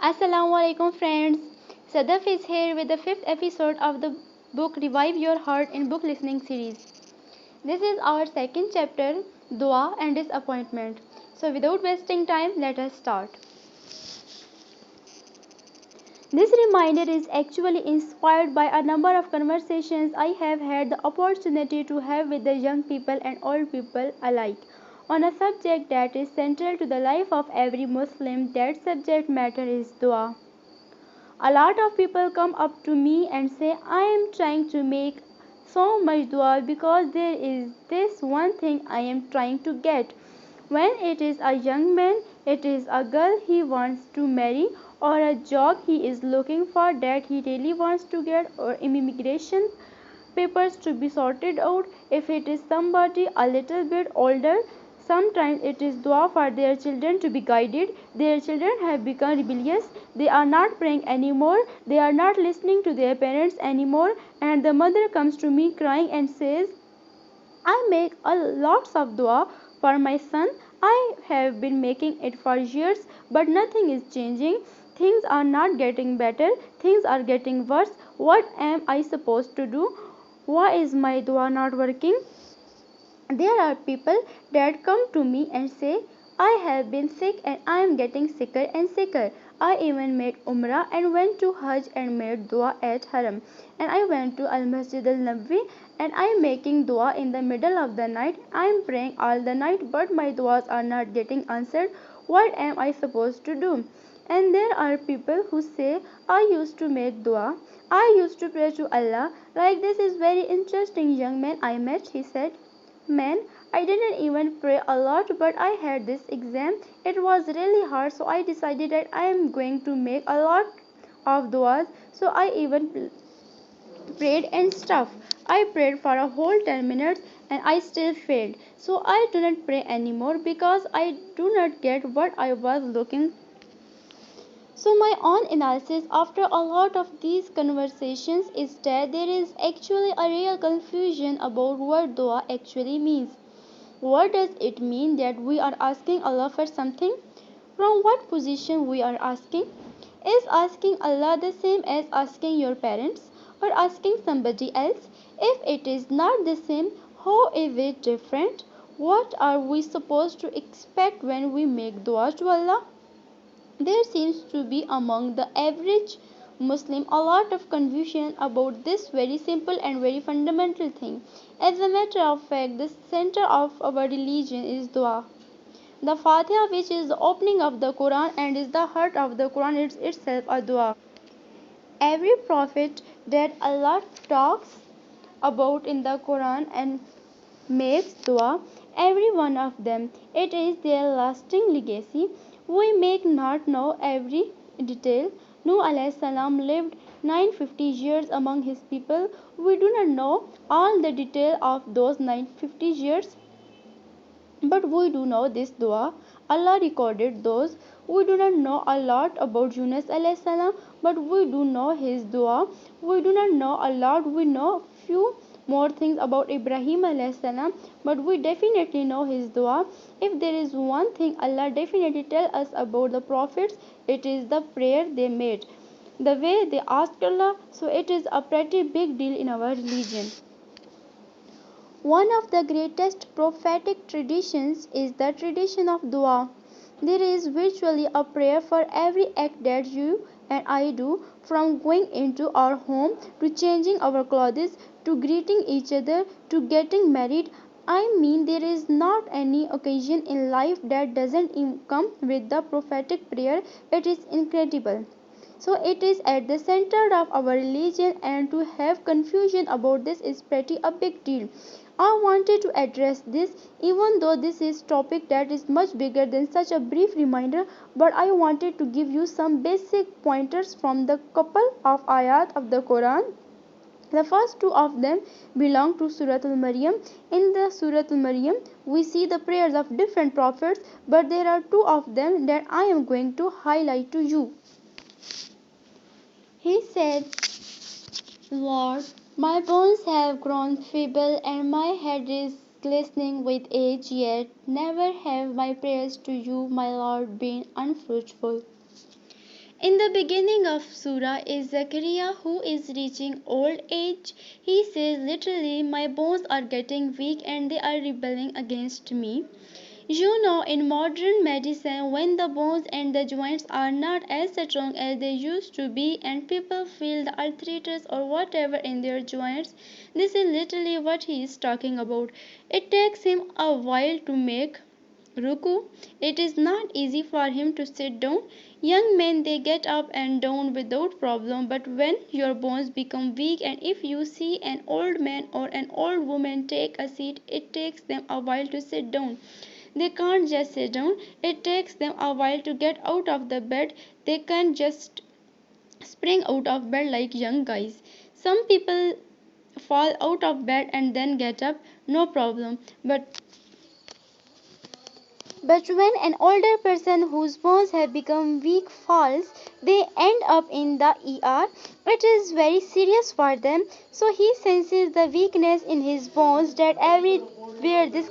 Assalamu alaikum friends. Sadaf is here with the fifth episode of the book Revive Your Heart in Book Listening series. This is our second chapter, Dua and Disappointment. So without wasting time, let us start. This reminder is actually inspired by a number of conversations I have had the opportunity to have with the young people and old people alike on a subject that is central to the life of every Muslim. That subject matter is dua. A lot of people come up to me and say, I am trying to make so much dua because there is this one thing I am trying to get. When it is a young man, it is a girl he wants to marry, or a job he is looking for that he really wants to get, or immigration papers to be sorted out. If it is somebody a little bit older, sometimes it is dua for their children to be guided. Their children have become rebellious. They are not praying anymore. They are not listening to their parents anymore. And the mother comes to me crying and says, I make a lots of dua for my son. I have been making it for years, but nothing is changing. Things are not getting better. Things are getting worse. What am I supposed to do? Why is my dua not working? There are people that come to me and say, I have been sick and I am getting sicker and sicker. I even made Umrah and went to Hajj and made dua at Haram. And I went to Al Masjid Al Nabawi and I am making dua in the middle of the night. I am praying all the night, but my duas are not getting answered. What am I supposed to do? And there are people who say, I used to make dua. I used to pray to Allah. Like this is very interesting young man I met, he said. Man, I didn't even pray a lot, but I had this exam. It was really hard, so I decided that I am going to make a lot of duas. So I even prayed and stuff. I prayed for a whole 10 minutes and I still failed. So I do not pray anymore because I do not get what I was looking. So my own analysis after a lot of these conversations is that there is actually a real confusion about what dua actually means. What does it mean that we are asking Allah for something? From what position we are asking? Is asking Allah the same as asking your parents or asking somebody else? If it is not the same, how is it different? What are we supposed to expect when we make dua to Allah? There seems to be among the average Muslim a lot of confusion about this very simple and very fundamental thing. As a matter of fact, the center of our religion is dua. The Fatiha, which is the opening of the Quran and is the heart of the Quran, is itself a dua. Every prophet that Allah talks about in the Quran and makes dua, every one of them, it is their lasting legacy. We may not know every detail. Nuh alayhi salam lived 950 years among his people. We do not know all the detail of those 950 years, but we do know this dua. Allah recorded those. We do not know a lot about Yunus alayhi salam, but we do know his dua. We do not know a lot. We know few more things about Ibrahim alayhi salam, but we definitely know his dua. If there is one thing Allah definitely tell us about the prophets, it is the prayer they made, the way they asked Allah. So it is a pretty big deal in our religion. One of the greatest prophetic traditions is the tradition of dua. There is virtually a prayer for every act that you and I do, from going into our home to changing our clothes to greeting each other to getting married. I mean, there is not any occasion in life that doesn't come with the prophetic prayer. It is incredible. So it is at the center of our religion, and to have confusion about this is pretty a big deal. I wanted to address this even though this is topic that is much bigger than such a brief reminder, but I wanted to give you some basic pointers from the couple of ayat of the Quran. The first two of them belong to Surah Al-Maryam. In the Surah Al-Maryam, we see the prayers of different prophets, but there are two of them that I am going to highlight to you. He said, Lord, my bones have grown feeble and my head is glistening with age, yet never have my prayers to you, my Lord, been unfruitful. In the beginning of Surah is Zechariah who is reaching old age. He says literally, my bones are getting weak and they are rebelling against me. You know, in modern medicine, when the bones and the joints are not as strong as they used to be, and people feel the arthritis or whatever in their joints, this is literally what he is talking about. It takes him a while to make Ruku. It is not easy for him to sit down. Young men they get up and down without problem, but when your bones become weak and if you see an old man or an old woman take a seat, it takes them a while to sit down. They can't just sit down. It takes them a while to get out of the bed. They can't just spring out of bed like young guys. Some people fall out of bed and then get up, no problem. But when an older person whose bones have become weak falls, they end up in the ER. It is very serious for them. So he senses the weakness in his bones that everywhere this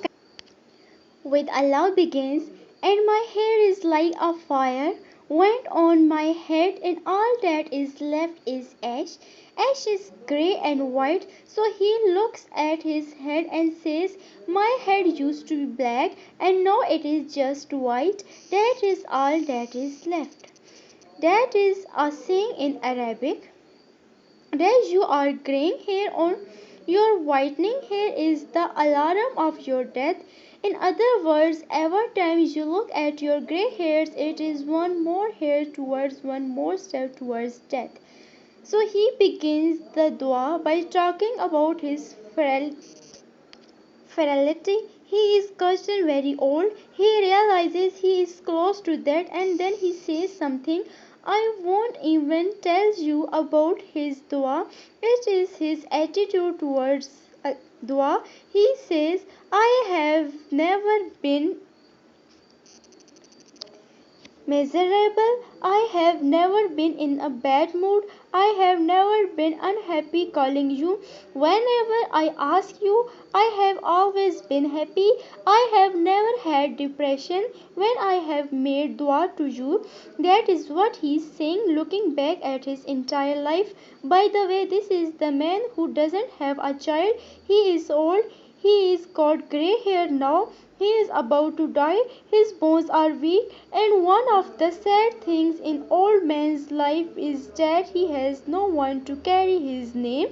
with Allah begins, and my hair is like a fire went on my head, and all that is left is ash. Ash is grey and white, so he looks at his head and says, my head used to be black, and now it is just white. That is all that is left. That is a saying in Arabic. That you are graying hair on your whitening hair is the alarm of your death. In other words, every time you look at your gray hairs, it is one more hair towards one more step towards death. So he begins the dua by talking about his frailty. He is questioned very old. He realizes he is close to that, and then he says something I won't even tell you about his dua. It is his attitude towards dua. He says, I have never been miserable. I have never been in a bad mood. I have never been unhappy calling you. Whenever I ask you, I have always been happy. I have never had depression when I have made dua to you. That is what he is saying, looking back at his entire life. By the way, this is the man who doesn't have a child. He is old. He is got grey hair now. He is about to die. His bones are weak, and one of the sad things in old man's life is that he has no one to carry his name.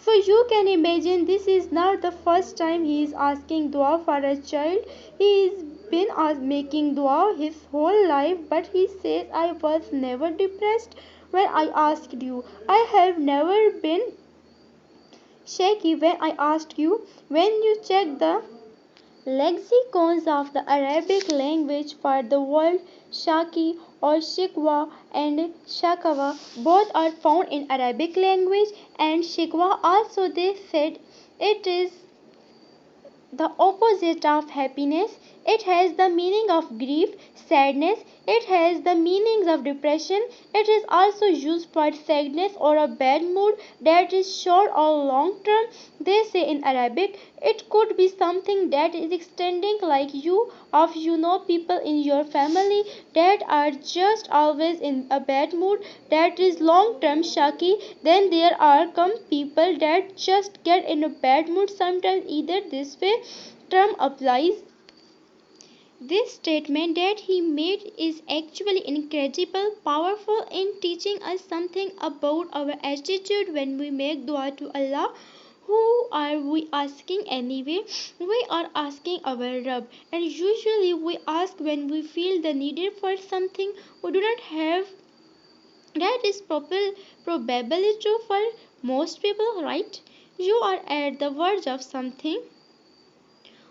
So you can imagine this is not the first time he is asking dua for a child. He has been making dua his whole life, but he says, I was never depressed when I asked you. I have never been shaky when I asked you. When you check the lexicons of the Arabic language for the word shaki or shikwa and shakawa both are found in Arabic language, and shikwa also they said it is the opposite of happiness. It has the meaning of grief, sadness. It has the meanings of depression. It is also used for sadness or a bad mood that is short or long term. They say in Arabic, it could be something that is extending like you, of you know people in your family that are just always in a bad mood, that is long term shaki. Then there are some people that just get in a bad mood sometimes. Either this way term applies. This statement that he made is actually incredible, powerful in teaching us something about our attitude when we make dua to Allah. Who are we asking anyway? We are asking our Rabb, and usually we ask when we feel the needed for something we do not have. That is probably true for most people, right? You are at the verge of something.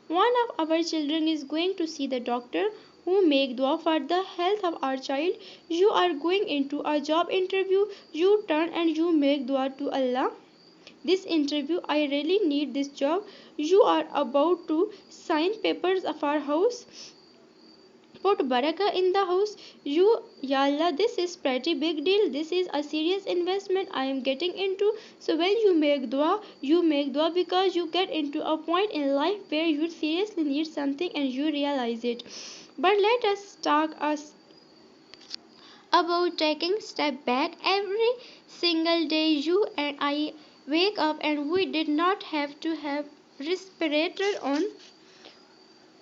One of our children is going to see the doctor who make dua for the health of our child. You are going into a job interview. You turn and you make dua to Allah. This interview, I really need this job. You are about to sign papers of our house. Put barakah in the house. You, Ya Allah, this is pretty big deal. This is a serious investment I am getting into. So when you make dua because you get into a point in life where you seriously need something and you realize it. But let us talk about taking step back. Every single day you and I wake up and we did not have to have respirator on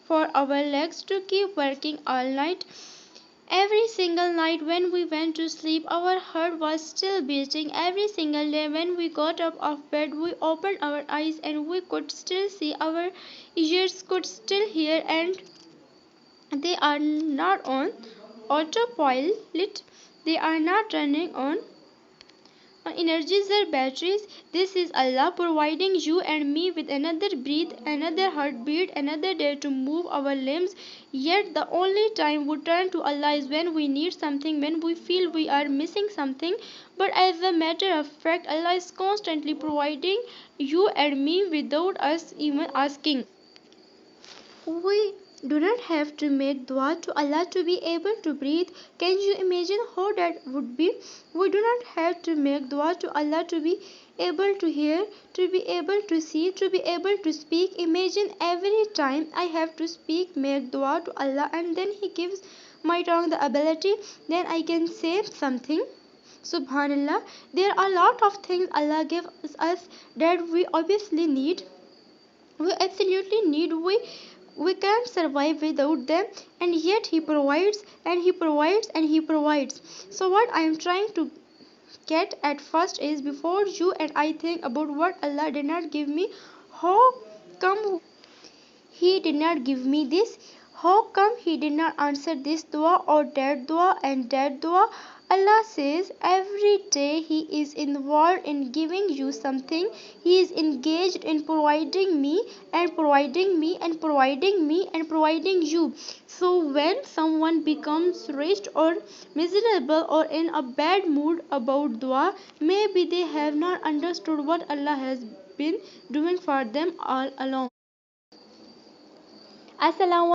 for our legs to keep working all night. Every single night when we went to sleep, our heart was still beating. Every single day when we got up of bed, we opened our eyes and we could still see, our ears could still hear, and they are not on autopilot. They are not running on energies or batteries. This is Allah providing you and me with another breath, another heartbeat, another day to move our limbs. Yet the only time we turn to Allah is when we need something, when we feel we are missing something. But as a matter of fact, Allah is constantly providing you and me without us even asking. We do not have to make dua to Allah to be able to breathe. Can you imagine how that would be? We do not have to make dua to Allah to be able to hear, to be able to see, to be able to speak. Imagine every time I have to speak, make dua to Allah, and then He gives my tongue the ability, then I can say something. Subhanallah, there are a lot of things Allah gives us that we obviously need, we absolutely need, we can't survive without them, and yet He provides and He provides and He provides. So what I am trying to get at first is, before you and I think about what Allah did not give me, how come He did not give me this, how come He did not answer this dua or that dua and that dua. Allah says every day He is involved in giving you something. He is engaged in providing me and providing me and providing me and providing you. So when someone becomes rich or miserable or in a bad mood about dua, maybe they have not understood what Allah has been doing for them all along. Assalamu